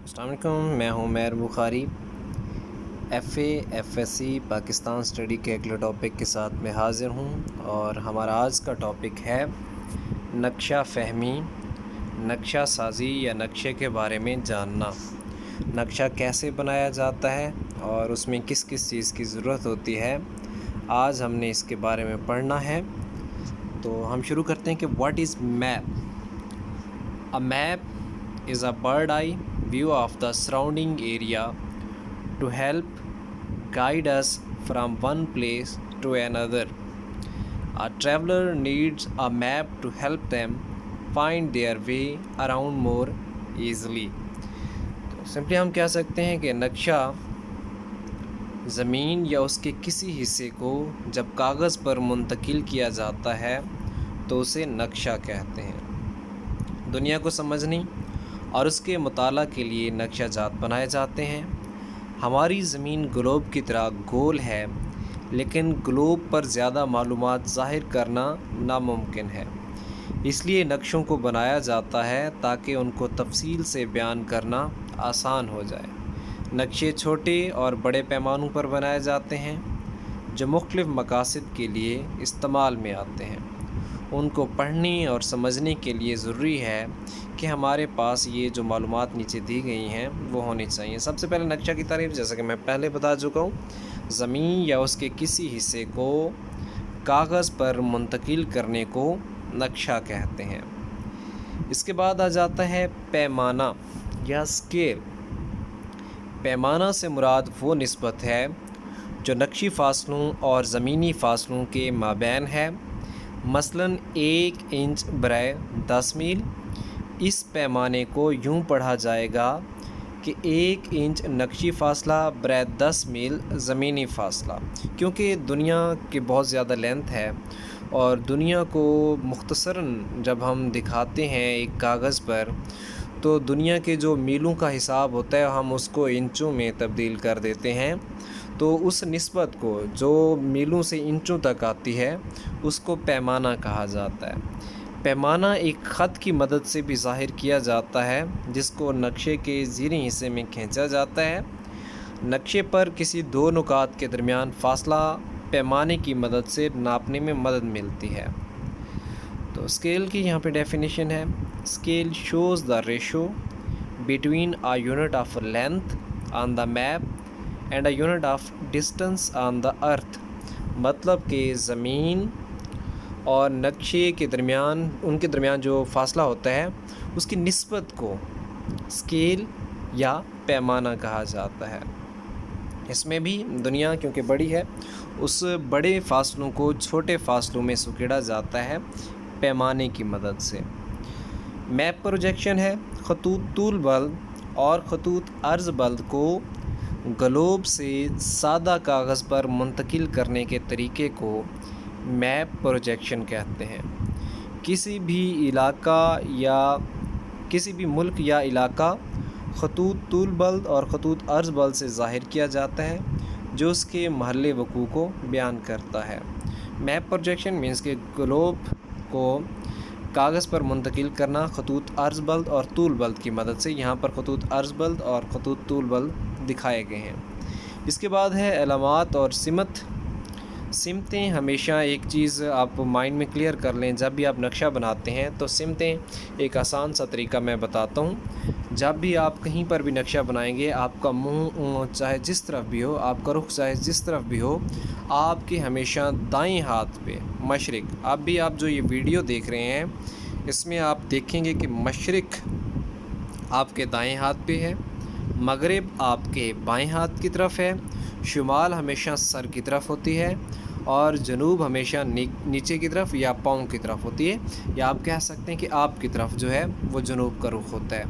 السلام علیکم، میں ہوں Mir Bukhari. F A F S C Pakistan study کے اگلے ٹاپک کے ساتھ میں حاضر ہوں، اور ہمارا آج کا ٹاپک ہے نقشہ فہمی، نقشہ سازی یا نقشے کے بارے میں جاننا۔ نقشہ کیسے بنایا جاتا ہے اور اس میں کس کس چیز کی ضرورت ہوتی ہے، آج ہم نے اس کے بارے میں پڑھنا ہے۔ تو ہم شروع کرتے ہیں کہ what is map. A map is a bird eye view of the surrounding area to help guide us from one place to another. A traveler needs a map to help them find their way around more easily. تو simply ہم کہہ سکتے ہیں کہ نقشہ زمین یا اس کے کسی حصے کو جب کاغذ پر منتقل کیا جاتا ہے تو اسے نقشہ کہتے ہیں۔ دنیا کو سمجھنے اور اس کے مطالعہ کے لیے نقشہ جات بنائے جاتے ہیں۔ ہماری زمین گلوب کی طرح گول ہے، لیکن گلوب پر زیادہ معلومات ظاہر کرنا ناممکن ہے، اس لیے نقشوں کو بنایا جاتا ہے تاکہ ان کو تفصیل سے بیان کرنا آسان ہو جائے۔ نقشے چھوٹے اور بڑے پیمانوں پر بنائے جاتے ہیں جو مختلف مقاصد کے لیے استعمال میں آتے ہیں۔ ان کو پڑھنے اور سمجھنے کے لیے ضروری ہے کہ ہمارے پاس یہ جو معلومات نیچے دی گئی ہیں وہ ہونی چاہیے۔ سب سے پہلے نقشہ کی تعریف، جیسا کہ میں پہلے بتا چکا ہوں، زمین یا اس کے کسی حصے کو کاغذ پر منتقل کرنے کو نقشہ کہتے ہیں۔ اس کے بعد آ جاتا ہے پیمانہ یا اسکیل۔ پیمانہ سے مراد وہ نسبت ہے جو نقشی فاصلوں اور زمینی فاصلوں کے مابین ہے، مثلاً 1 انچ برائے 10 میل۔ اس پیمانے کو یوں پڑھا جائے گا کہ 1 انچ نقشی فاصلہ برائے 10 میل زمینی فاصلہ، کیونکہ دنیا کی بہت زیادہ لینتھ ہے اور دنیا کو مختصراً جب ہم دکھاتے ہیں ایک کاغذ پر تو دنیا کے جو میلوں کا حساب ہوتا ہے ہم اس کو انچوں میں تبدیل کر دیتے ہیں، تو اس نسبت کو جو میلوں سے انچوں تک آتی ہے اس کو پیمانہ کہا جاتا ہے۔ پیمانہ ایک خط کی مدد سے بھی ظاہر کیا جاتا ہے جس کو نقشے کے زیریں حصے میں کھینچا جاتا ہے۔ نقشے پر کسی دو نقاط کے درمیان فاصلہ پیمانے کی مدد سے ناپنے میں مدد ملتی ہے۔ تو اسکیل کی یہاں پہ ڈیفینیشن ہے، scale shows the ratio between a unit of length on the map and a unit of distance on the earth۔ مطلب کہ زمین اور نقشے کے درمیان، ان کے درمیان جو فاصلہ ہوتا ہے اس کی نسبت کو اسکیل یا پیمانہ کہا جاتا ہے۔ اس میں بھی دنیا کیونکہ بڑی ہے، اس بڑے فاصلوں کو چھوٹے فاصلوں میں سکیڑا جاتا ہے پیمانے کی مدد سے۔ میپ پروجیکشن ہے، خطوط طول بلد اور خطوط عرض بلد کو گلوب سے سادہ کاغذ پر منتقل کرنے کے طریقے کو میپ پروجیکشن کہتے ہیں۔ کسی بھی علاقہ یا کسی بھی ملک یا علاقہ خطوط طول بلد اور خطوط عرض بلد سے ظاہر کیا جاتا ہے جو اس کے محل وقوع کو بیان کرتا ہے۔ میپ پروجیکشن مینس کہ گلوب کو کاغذ پر منتقل کرنا خطوط عرض بلد اور طول بلد کی مدد سے۔ یہاں پر خطوط عرض بلد اور خطوط طول بلد دکھائے گئے ہیں۔ اس کے بعد ہے علامات اور سمتیں۔ ہمیشہ ایک چیز آپ مائنڈ میں کلیئر کر لیں، جب بھی آپ نقشہ بناتے ہیں تو سمتیں ایک آسان سا طریقہ میں بتاتا ہوں۔ جب بھی آپ کہیں پر بھی نقشہ بنائیں گے، آپ کا منہ چاہے جس طرف بھی ہو، آپ کا رخ چاہے جس طرف بھی ہو، آپ کے ہمیشہ دائیں ہاتھ پہ مشرق، اب بھی آپ جو یہ ویڈیو دیکھ رہے ہیں اس میں آپ دیکھیں گے کہ مشرق آپ کے دائیں ہاتھ پہ ہے، مغرب آپ کے بائیں ہاتھ کی طرف ہے، شمال ہمیشہ سر کی طرف ہوتی ہے، اور جنوب ہمیشہ نیچے کی طرف یا پاؤں کی طرف ہوتی ہے، یا آپ کہہ سکتے ہیں کہ آپ کی طرف جو ہے وہ جنوب کا رخ ہوتا ہے۔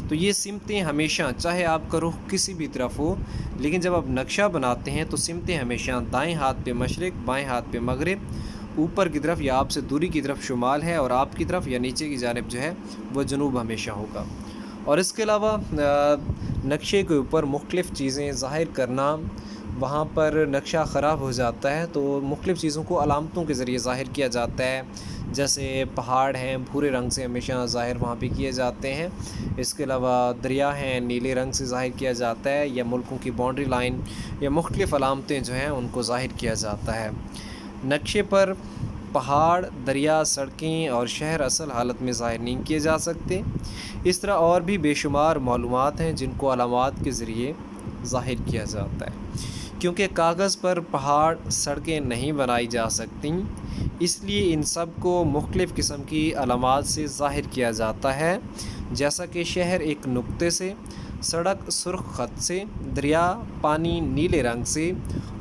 تو یہ سمتیں ہمیشہ، چاہے آپ کا رخ کسی بھی طرف ہو، لیکن جب آپ نقشہ بناتے ہیں تو سمتیں ہمیشہ دائیں ہاتھ پہ مشرق، بائیں ہاتھ پہ مغرب، اوپر کی طرف یا آپ سے دوری کی طرف شمال ہے، اور آپ کی طرف یا نیچے کی جانب جو ہے وہ جنوب ہمیشہ ہوگا۔ اور اس کے علاوہ نقشے کے اوپر مختلف چیزیں ظاہر کرنا، وہاں پر نقشہ خراب ہو جاتا ہے تو مختلف چیزوں کو علامتوں کے ذریعے ظاہر کیا جاتا ہے، جیسے پہاڑ ہیں بھورے رنگ سے ہمیشہ ظاہر وہاں پہ کیے جاتے ہیں. اس کے علاوہ دریا ہیں نیلے رنگ سے ظاہر کیا جاتا ہے, یا ملکوں کی باؤنڈری لائن یا مختلف علامتیں جو ہیں ان کو ظاہر کیا جاتا ہے. نقشے پر پہاڑ, دریا, سڑکیں اور شہر اصل حالت میں ظاہر نہیں کیے جا سکتے. اس طرح اور بھی بے شمار معلومات ہیں جن کو علامات کے ذریعے ظاہر کیا جاتا ہے. کیونکہ کاغذ پر پہاڑ, سڑکیں نہیں بنائی جا سکتیں, اس لیے ان سب کو مختلف قسم کی علامات سے ظاہر کیا جاتا ہے, جیسا کہ شہر ایک نقطے سے, سڑک سرخ خط سے, دریا پانی نیلے رنگ سے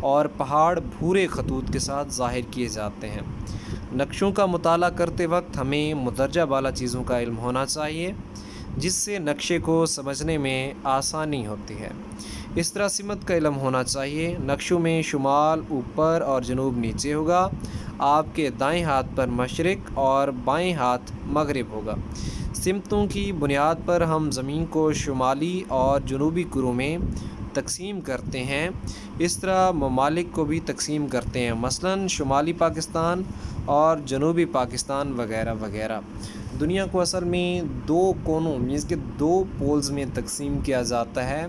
اور پہاڑ بھورے خطوط کے ساتھ ظاہر کیے جاتے ہیں. نقشوں کا مطالعہ کرتے وقت ہمیں مندرجہ بالا چیزوں کا علم ہونا چاہیے, جس سے نقشے کو سمجھنے میں آسانی ہوتی ہے. اس طرح سمت کا علم ہونا چاہیے. نقشوں میں شمال اوپر اور جنوب نیچے ہوگا. آپ کے دائیں ہاتھ پر مشرق اور بائیں ہاتھ مغرب ہوگا. سمتوں کی بنیاد پر ہم زمین کو شمالی اور جنوبی کروں میں تقسیم کرتے ہیں. اس طرح ممالک کو بھی تقسیم کرتے ہیں, مثلاً شمالی پاکستان اور جنوبی پاکستان وغیرہ وغیرہ. دنیا کو اصل میں 2 کونوں مینس کہ 2 پولز میں تقسیم کیا جاتا ہے,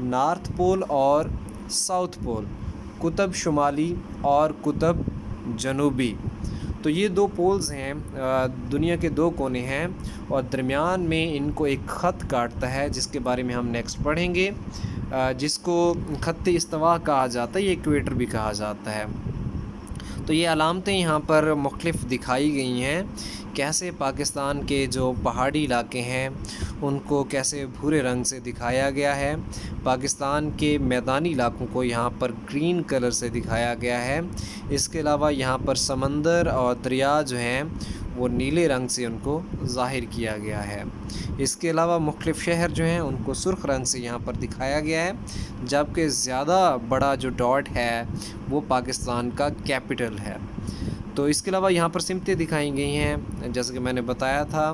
نارتھ پول اور ساؤتھ پول, قطب شمالی اور قطب جنوبی. تو یہ 2 پولز ہیں, دنیا کے 2 کونے ہیں, اور درمیان میں ان کو ایک خط کاٹتا ہے جس کے بارے میں ہم نیکسٹ پڑھیں گے, جس کو خط استوا کہا جاتا ہے, یہ ایکویٹر بھی کہا جاتا ہے. تو یہ علامتیں یہاں پر مختلف دکھائی گئی ہیں. کیسے پاکستان کے جو پہاڑی علاقے ہیں ان کو کیسے بھورے رنگ سے دکھایا گیا ہے, پاکستان کے میدانی علاقوں کو یہاں پر گرین کلر سے دکھایا گیا ہے. اس کے علاوہ یہاں پر سمندر اور دریا جو ہیں وہ نیلے رنگ سے ان کو ظاہر کیا گیا ہے. اس کے علاوہ مختلف شہر جو ہیں ان کو سرخ رنگ سے یہاں پر دکھایا گیا ہے, جبکہ زیادہ بڑا جو ڈاٹ ہے وہ پاکستان کا کیپٹل ہے. تو اس کے علاوہ یہاں پر سمتیں دکھائی گئی ہیں, جیسے کہ میں نے بتایا تھا,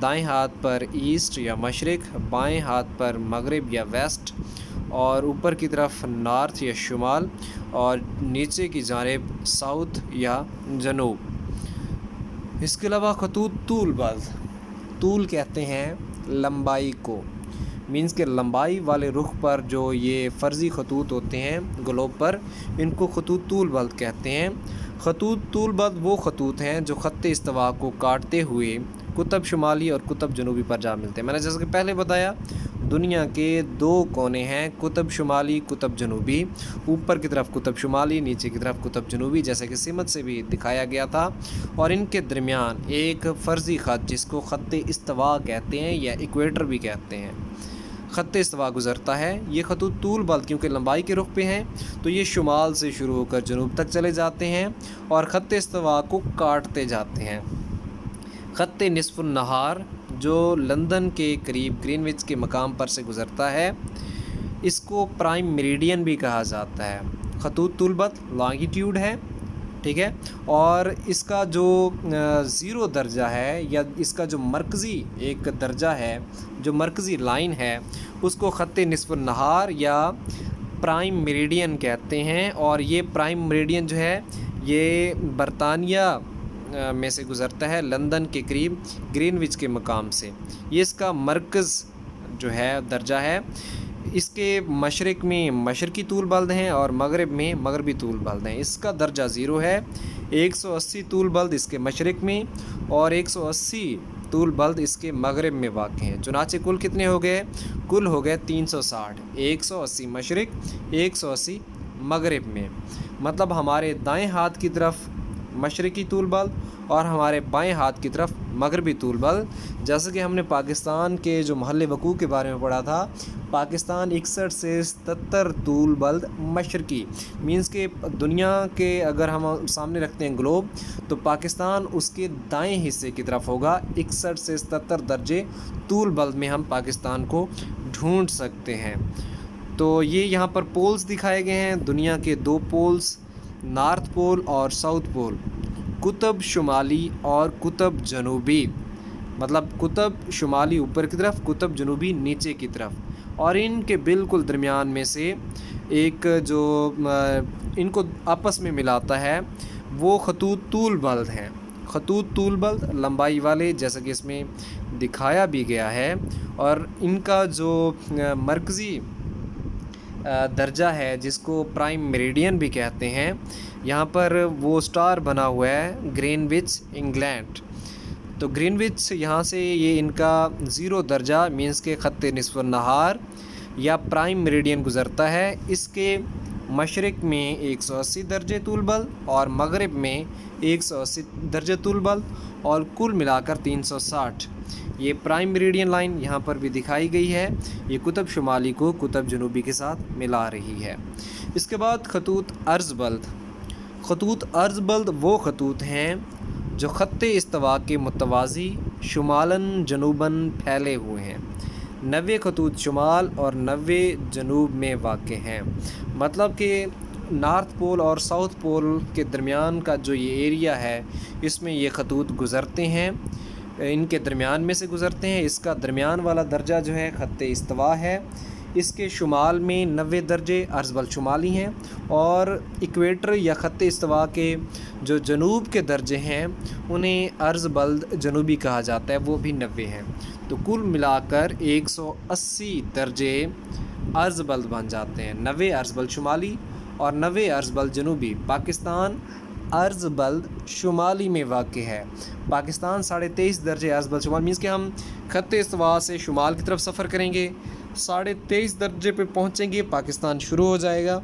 دائیں ہاتھ پر ایسٹ یا مشرق, بائیں ہاتھ پر مغرب یا ویسٹ, اور اوپر کی طرف نارتھ یا شمال, اور نیچے کی جانب ساؤتھ یا جنوب. اس کے علاوہ خطوط طول بز, طول کہتے ہیں لمبائی کو, مینس کہ لمبائی والے رخ پر جو یہ فرضی خطوط ہوتے ہیں گلوب پر, ان کو خطوط طول بلد کہتے ہیں. خطوط طول بلد وہ خطوط ہیں جو خط استوا کو کاٹتے ہوئے قطب شمالی اور قطب جنوبی پر جا ملتے ہیں. میں نے جیسا کہ پہلے بتایا, دنیا کے 2 کونے ہیں, قطب شمالی قطب جنوبی, اوپر کی طرف قطب شمالی, نیچے کی طرف قطب جنوبی, جیسے کہ سمت سے بھی دکھایا گیا تھا. اور ان کے درمیان ایک فرضی خط جس کو خط استوا کہتے ہیں یا ایکویٹر بھی کہتے ہیں, خط استوا گزرتا ہے. یہ خطوط طول بلد کیونکہ لمبائی کے رخ پہ ہیں تو یہ شمال سے شروع ہو کر جنوب تک چلے جاتے ہیں اور خط استوا کو کاٹتے جاتے ہیں. خط نصف النہار جو لندن کے قریب گرین وچ کے مقام پر سے گزرتا ہے, اس کو پرائم میریڈین بھی کہا جاتا ہے. خطوط طول بلد لانگیٹیوڈ ہے, ٹھیک ہے, اور اس کا جو 0 درجہ ہے یا اس کا جو مرکزی ایک درجہ ہے, جو مرکزی لائن ہے, اس کو خط نصف النہار یا پرائم میریڈین کہتے ہیں. اور یہ پرائم میریڈین جو ہے یہ برطانیہ میں سے گزرتا ہے, لندن کے قریب گرین وچ کے مقام سے. یہ اس کا مرکز جو ہے درجہ ہے. اس کے مشرق میں مشرقی طول بلد ہیں اور مغرب میں مغربی طول بلد ہیں. اس کا درجہ 0 ہے. 180 طول بلد اس کے مشرق میں اور 180 طول بلد اس کے مغرب میں واقع ہیں. چنانچہ کل کتنے ہو گئے؟ کل ہو گئے 360. 180 مشرق, 180 مغرب میں. مطلب ہمارے دائیں ہاتھ کی طرف مشرقی طول بلد اور ہمارے بائیں ہاتھ کی طرف مغربی طول بلد. جیسے کہ ہم نے پاکستان کے جو محل وقوع کے بارے میں پڑھا تھا, پاکستان 61 سے 77 طول بلد مشرقی, مینس کہ دنیا کے اگر ہم سامنے رکھتے ہیں گلوب تو پاکستان اس کے دائیں حصے کی طرف ہوگا. 61 سے 77 درجے طول بلد میں ہم پاکستان کو ڈھونڈ سکتے ہیں. تو یہ یہاں پر پولز دکھائے گئے ہیں, دنیا کے 2 پولز, نارتھ پول اور ساؤتھ پول, قطب شمالی اور قطب جنوبی. مطلب قطب شمالی اوپر کی طرف, قطب جنوبی نیچے کی طرف, اور ان کے بالکل درمیان میں سے ایک جو ان کو آپس میں ملاتا ہے وہ خطوط طول بلد ہیں. خطوط طول بلد لمبائی والے، جیسا کہ اس میں دکھایا بھی گیا ہے، اور ان کا جو مرکزی درجہ ہے جس کو پرائم میریڈین بھی کہتے ہیں، یہاں پر وہ سٹار بنا ہوا ہے گرین وچ انگلینڈ. تو گرین وچ یہاں سے یہ ان کا 0 درجہ مینس کے خط نصف النہار یا پرائم میریڈین گزرتا ہے. اس کے مشرق میں 180 درجے طول بلد اور مغرب میں 180 درجے طول بلد اور کل ملا کر 360. یہ پرائم میریڈین لائن یہاں پر بھی دکھائی گئی ہے، یہ قطب شمالی کو قطب جنوبی کے ساتھ ملا رہی ہے. اس کے بعد خطوط عرض بلد. خطوط عرض بلد وہ خطوط ہیں جو خط استوا کے متوازی شمالاً جنوباً پھیلے ہوئے ہیں. 90 خطوط شمال اور 90 جنوب میں واقع ہیں. مطلب کہ نارتھ پول اور ساؤتھ پول کے درمیان کا جو یہ ایریا ہے، اس میں یہ خطوط گزرتے ہیں، ان کے درمیان میں سے گزرتے ہیں. اس کا درمیان والا درجہ جو ہے خط استوا ہے. اس کے شمال میں 90 درجے عرض بلد شمالی ہیں، اور ایکویٹر یا خط استوا کے جو جنوب کے درجے ہیں انہیں عرض بلد جنوبی کہا جاتا ہے، وہ بھی 90 ہیں. تو کل ملا کر 180 درجے عرض بلد بن جاتے ہیں. 90 عرض بلد شمالی اور 90 عرض بلد جنوبی. پاکستان عرض بلد شمالی میں واقع ہے. پاکستان 23.5 درجے عرض بلد شمال مینس کہ ہم خط استوا سے شمال کی طرف سفر کریں گے، 23.5 درجے پہ پہنچیں گے، پاکستان شروع ہو جائے گا،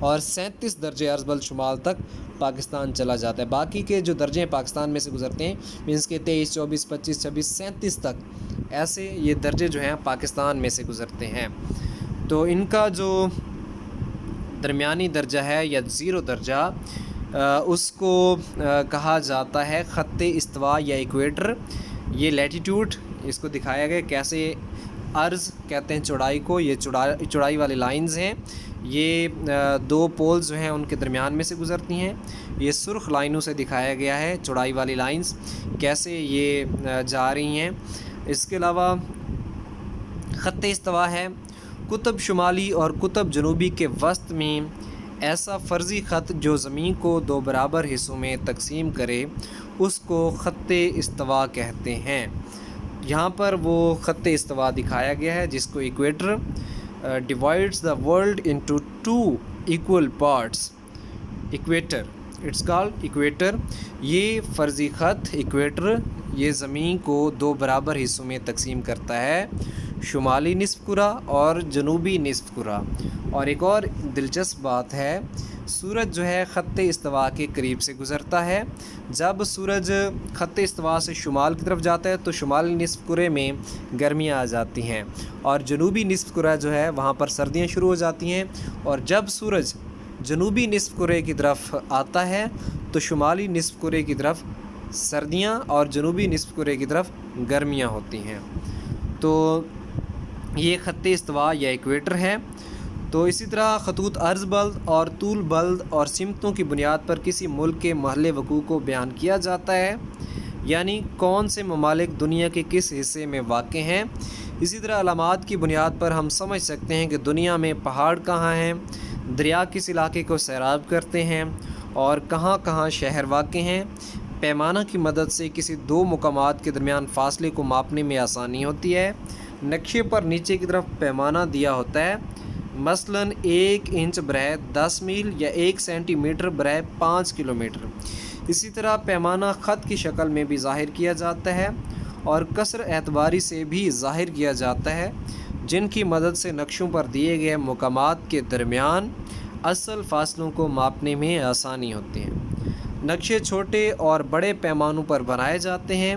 اور 37 درجے عرض بلد شمال تک پاکستان چلا جاتا ہے. باقی کے جو درجے ہیں پاکستان میں سے گزرتے ہیں مینس کہ 23, 24, 25, 26, 37 تک، ایسے یہ درجے جو ہیں پاکستان میں سے گزرتے ہیں. تو ان کا جو درمیانی درجہ ہے یا 0 درجہ، اس کو کہا جاتا ہے خط استوا یا ایکویٹر. یہ لیٹیٹیوڈ اس کو دکھایا گیا کیسے. عرض کہتے ہیں چوڑائی کو، یہ چوڑائی والی لائنز ہیں، یہ 2 پولز جو ہیں ان کے درمیان میں سے گزرتی ہیں. یہ سرخ لائنوں سے دکھایا گیا ہے چوڑائی والی لائنز کیسے یہ جا رہی ہیں. اس کے علاوہ خط استوا ہے قطب شمالی اور قطب جنوبی کے وسط میں ایسا فرضی خط جو زمین کو 2 برابر حصوں میں تقسیم کرے، اس کو خط استوا کہتے ہیں. یہاں پر وہ خط استوا دکھایا گیا ہے جس کو equator divides the world into 2 equal parts. Equator it's called equator. یہ فرضی خط ایکویٹر یہ زمین کو 2 برابر حصوں میں تقسیم کرتا ہے، شمالی نصف کرہ اور جنوبی نصف کرہ. اور ایک اور دلچسپ بات ہے، سورج جو ہے خط استوا کے قریب سے گزرتا ہے. جب سورج خط استوا سے شمال کی طرف جاتا ہے تو شمالی نصف کرے میں گرمیاں آ جاتی ہیں، اور جنوبی نصف کرہ جو ہے وہاں پر سردیاں شروع ہو جاتی ہیں. اور جب سورج جنوبی نصف کرے کی طرف آتا ہے تو شمالی نصف کرے کی طرف سردیاں اور جنوبی نصف کرے کی طرف گرمیاں ہوتی ہیں. تو یہ خط استوا یا ایکویٹر ہے. تو اسی طرح خطوط عرض بلد اور طول بلد اور سمتوں کی بنیاد پر کسی ملک کے محل وقوع کو بیان کیا جاتا ہے، یعنی کون سے ممالک دنیا کے کس حصے میں واقع ہیں. اسی طرح علامات کی بنیاد پر ہم سمجھ سکتے ہیں کہ دنیا میں پہاڑ کہاں ہیں، دریا کس علاقے کو سیراب کرتے ہیں، اور کہاں کہاں شہر واقع ہیں. پیمانہ کی مدد سے کسی 2 مقامات کے درمیان فاصلے کو ماپنے میں آسانی ہوتی ہے. نقشے پر نیچے کی طرف پیمانہ دیا ہوتا ہے، مثلاً 1 انچ برائے 10 میل یا 1 سینٹی میٹر برائے 5 کلومیٹر. اسی طرح پیمانہ خط کی شکل میں بھی ظاہر کیا جاتا ہے اور کسر اعتباری سے بھی ظاہر کیا جاتا ہے، جن کی مدد سے نقشوں پر دیے گئے مقامات کے درمیان اصل فاصلوں کو ماپنے میں آسانی ہوتی ہے. نقشے چھوٹے اور بڑے پیمانوں پر بنائے جاتے ہیں.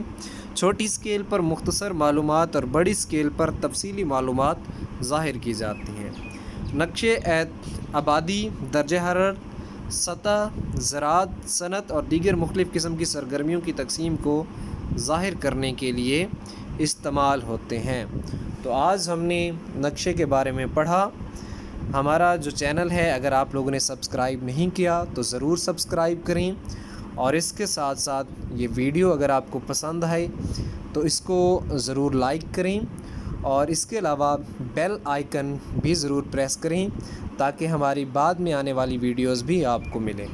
چھوٹی سکیل پر مختصر معلومات اور بڑی سکیل پر تفصیلی معلومات ظاہر کی جاتی ہیں. نقشے آبادی، درجہ حرارت، سطح، زراعت، صنعت اور دیگر مختلف قسم کی سرگرمیوں کی تقسیم کو ظاہر کرنے کے لیے استعمال ہوتے ہیں. تو آج ہم نے نقشے کے بارے میں پڑھا. ہمارا جو چینل ہے اگر آپ لوگوں نے سبسکرائب نہیں کیا تو ضرور سبسکرائب کریں، اور اس کے ساتھ ساتھ یہ ویڈیو اگر آپ کو پسند آئے تو اس کو ضرور لائک کریں، اور اس کے علاوہ بیل آئیکن بھی ضرور پریس کریں تاکہ ہماری بعد میں آنے والی ویڈیوز بھی آپ کو ملیں.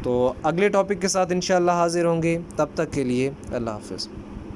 تو اگلے ٹاپک کے ساتھ انشاءاللہ حاضر ہوں گے، تب تک کے لیے اللہ حافظ۔